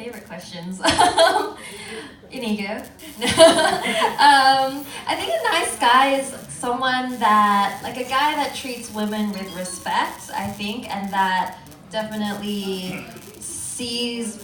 favorite questions. Inigo. I think a nice guy is someone that, like a guy that treats women with respect, I think, and that definitely sees,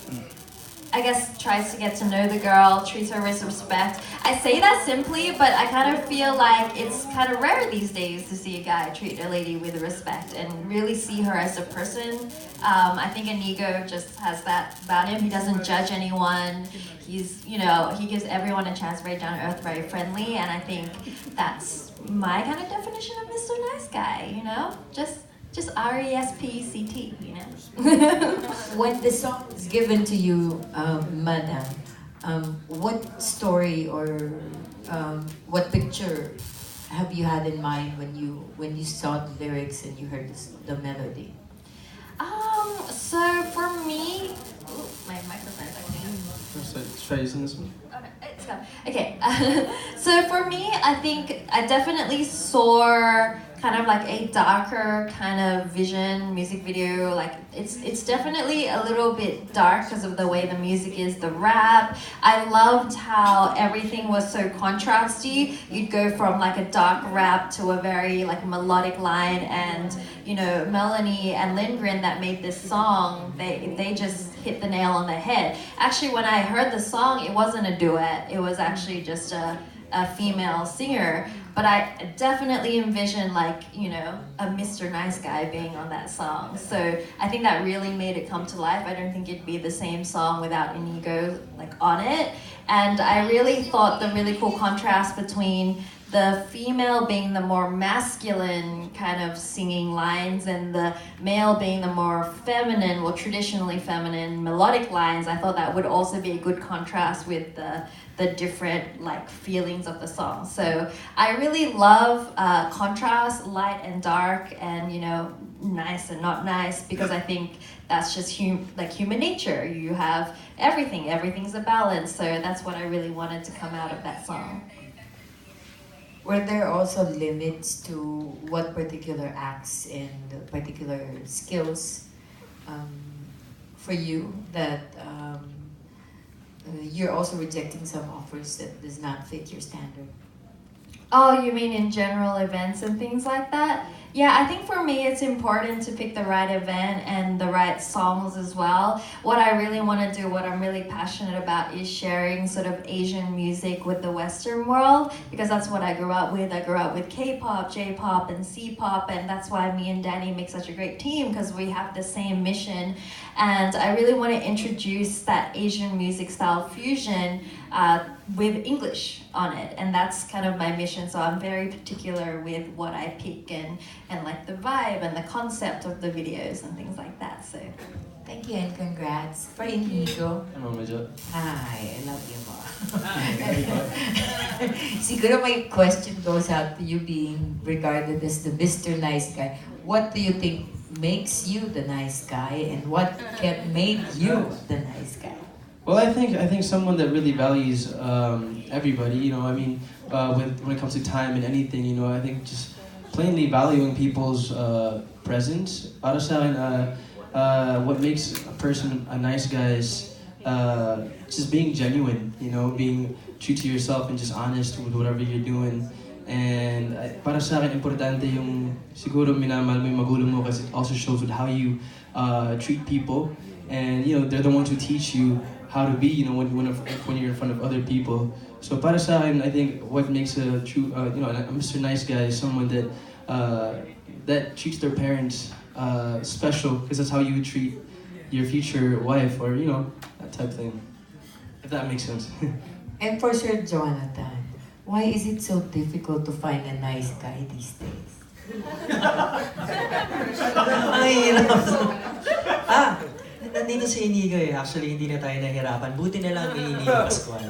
I guess, tries to get to know the girl, treats her with respect. I say that simply, but I kind of feel like it's kind of rare these days to see a guy treat a lady with respect and really see her as a person. I think Inigo just has that about him. He doesn't judge anyone. He's, you know, he gives everyone a chance, very down to earth, very friendly, and I think that's my kind of definition of Mr. Nice Guy, you know? Just R-E-S-P-E-C-T, you know? When the song is given to you, Madam, what story or what picture have you had in mind when you saw the lyrics and you heard the melody? So for me, ooh, my microphone is acting Try using this one. up. Oh, no, it's gone. Okay, so for me, I think I definitely saw kind of like a darker kind of vision music video. Like it's definitely a little bit dark because of the way the music is, the rap. I loved how everything was so contrasty. You'd go from like a dark rap to a very like melodic line, and you know, Melanie and Lindgren that made this song, they just hit the nail on the head. Actually, when I heard the song, it wasn't a duet. It was actually just a female singer, but I definitely envisioned, like, you know, a Mr. Nice Guy being on that song. So I think that really made it come to life. I don't think it'd be the same song without Inigo like on it. And I really thought the really cool contrast between the female being the more masculine kind of singing lines and the male being the more feminine, well, traditionally feminine melodic lines, I thought that would also be a good contrast with the different like feelings of the song. So I really love contrast, light and dark, and you know, nice and not nice, because I think that's just human nature. You have everything's a balance. So that's what I really wanted to come out of that song. Were there also limits to what particular acts and particular skills for you that you're also rejecting some offers that does not fit your standard? Oh, you mean in general events and things like that? Yeah, I think for me it's important to pick the right event and the right songs as well. What I really want to do, what I'm really passionate about, is sharing sort of Asian music with the Western world, because that's what I grew up with. I grew up with K-pop, J-pop, and C-pop, and that's why me and Danny make such a great team, because we have the same mission. And I really want to introduce that Asian music style fusion with English on it, and that's kind of my mission. So I'm very particular with what I pick and like the vibe and the concept of the videos and things like that. So thank you and congrats for Inigo. Hi, I love you, Ma. Siguro my question goes out to you, being regarded as the Mr. Nice Guy. What do you think makes you the nice guy, and what made you the nice guy? Well, I think someone that really values everybody. You know, I mean, when it comes to time and anything, you know, I think just plainly valuing people's presence. Para sa akin, what makes a person a nice guy is just being genuine. You know, being true to yourself and just honest with whatever you're doing. And para sa akin, importante yung siguro minamahal mo yung magulang mo, kasi it also shows with how you treat people. And you know, they're the ones who teach you how to be, you know, when you're in front of other people. So para sa akin, I think what makes a true, you know, a Mr. Nice Guy is someone that treats their parents special, because that's how you would treat your future wife, or you know, that type of thing. If that makes sense. And for Sir Jonathan, why is it so difficult to find a nice guy these days? Ay, nandito si Inigo eh. Actually, hindi na tayo nahirapan. Buti na lang may Inigo Pascual.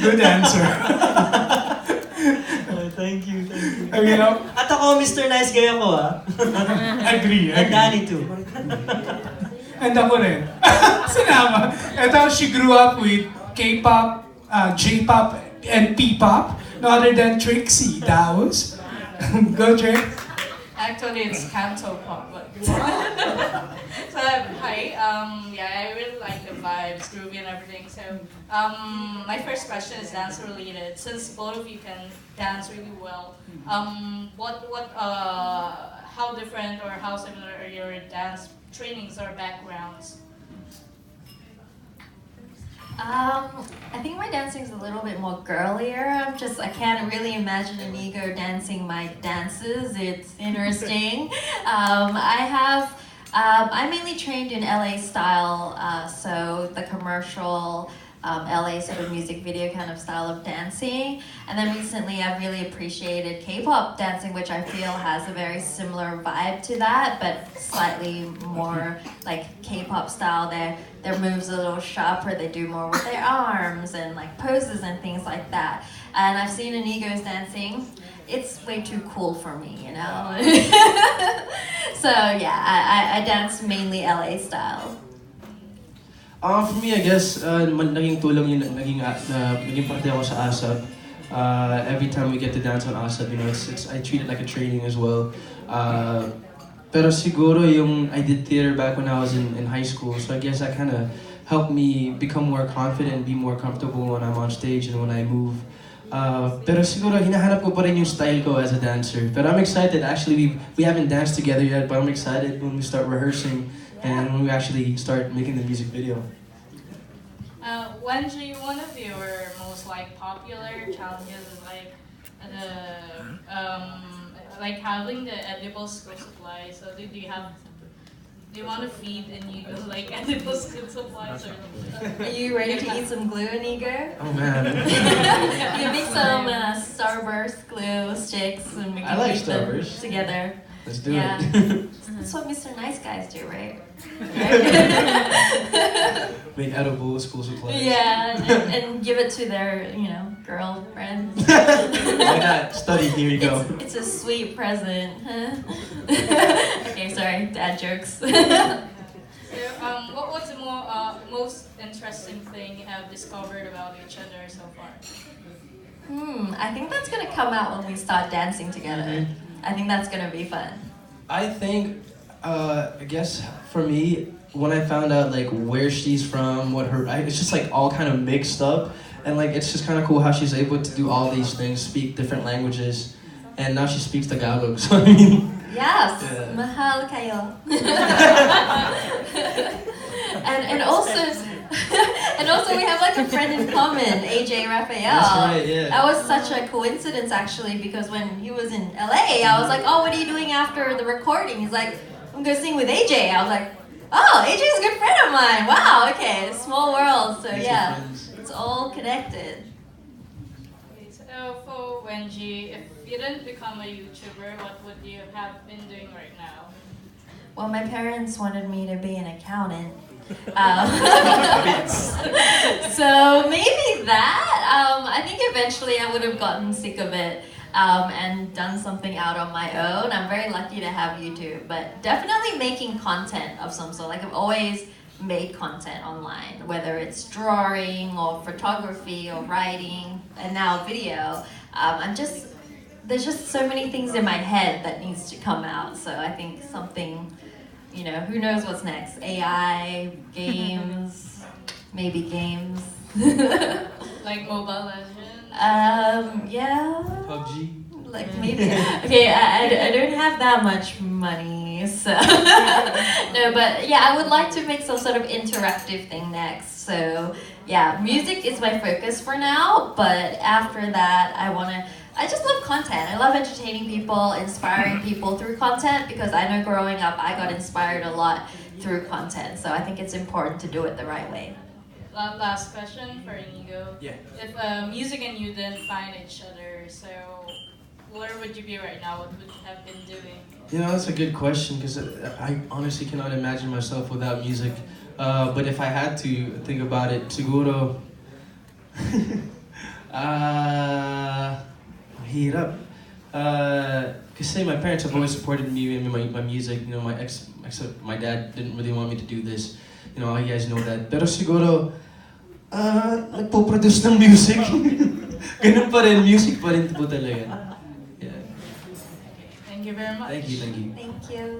Good answer. Thank you. I mean, At ako, Mr. Nice Guy ako, ah. agree. And Danny too. And ako rin. Sinama. Ito, she grew up with K-pop, J-pop, and P-pop. No other than Trixie Daos. Go, Trix. Actually, it's canto pop, but So, hi. Yeah, I really like the vibes, groovy and everything. So, my first question is dance related. Since both of you can dance really well, how different or how similar are your dance trainings or backgrounds? I think my dancing is a little bit more girlier. I can't really imagine Inigo dancing my dances. It's interesting. I mainly trained in LA style, so the commercial LA sort of music video kind of style of dancing. And then recently I've really appreciated K-pop dancing, which I feel has a very similar vibe to that, but slightly more like K-pop style. Their moves a little sharper, they do more with their arms and like poses and things like that. And I've seen Inigo's dancing. It's way too cool for me, you know? So yeah, I dance mainly LA style. For me, I guess, naging tulong yun, naging parte ako sa ASAP. Every time we get to dance on ASAP, you know, I treat it like a training as well. Pero siguro I did theater back when I was in high school, so I guess that kind of helped me become more confident and be more comfortable when I'm on stage and when I move. Pero siguro hinahanap ko pa rin yung style ko as a dancer. But I'm excited. Actually, we haven't danced together yet, but I'm excited when we start rehearsing and when we actually start making the music video. Wengie, one of your most like popular challenges is like having the edible school supply. So do you want to feed Inigo like edible school supplies or? Are you ready to eat some glue, Inigo? Oh man. You make some Starburst glue sticks and we can like make them Starburst. together. Let's do Yeah. it. That's what Mr. Nice Guys do, right? Make edible school supplies. Yeah, and give it to their, girlfriend. Why not? Study, here you go. It's a sweet present. Okay, sorry, dad jokes. So, what's the most interesting thing you have discovered about each other so far? I think that's gonna come out when we start dancing together. I think that's gonna be fun. I think, I guess for me, when I found out like where she's from, it's just like all kind of mixed up, and like it's just kind of cool how she's able to do all these things, speak different languages, and now she speaks Tagalog. So I mean, Yes, yeah. mahal kayo. and also we have like a friend in common, AJ Rafael. That's right, yeah. That was such a coincidence actually, because when he was in LA, I was like, oh, what are you doing after the recording? He's like, I'm gonna sing with AJ. I was like, oh, AJ is a good friend of mine. Wow, okay, small world. So yeah, it's all connected. Okay, so for Wengie, if you didn't become a YouTuber, what would you have been doing right now? Well, my parents wanted me to be an accountant. So maybe that. I think eventually I would have gotten sick of it and done something out on my own. I'm very lucky to have YouTube, but definitely making content of some sort. Like I've always made content online, whether it's drawing or photography or writing and now video. There's just so many things in my head that needs to come out. So I think something, who knows what's next? AI, games, maybe games. Like Mobile Legends? Yeah. PUBG. Like maybe. Okay, I don't have that much money, so. No, but yeah, I would like to make some sort of interactive thing next. So yeah, music is my focus for now, but after that, I just love content. I love entertaining people, inspiring people through content, because I know growing up I got inspired a lot through content. So I think it's important to do it the right way. Last question for Inigo. Yeah. If music and you didn't find each other, so where would you be right now? What would you have been doing? That's a good question, because I honestly cannot imagine myself without music. But if I had to think about it, siguro, hirap. Kasi my parents have always supported me in my music. My dad didn't really want me to do this. You guys know that. Pero siguro, nagpo-produce ng music. Ganun pa rin, music pa rin po talaga. Yeah. Thank you very much. Thank you. Thank you.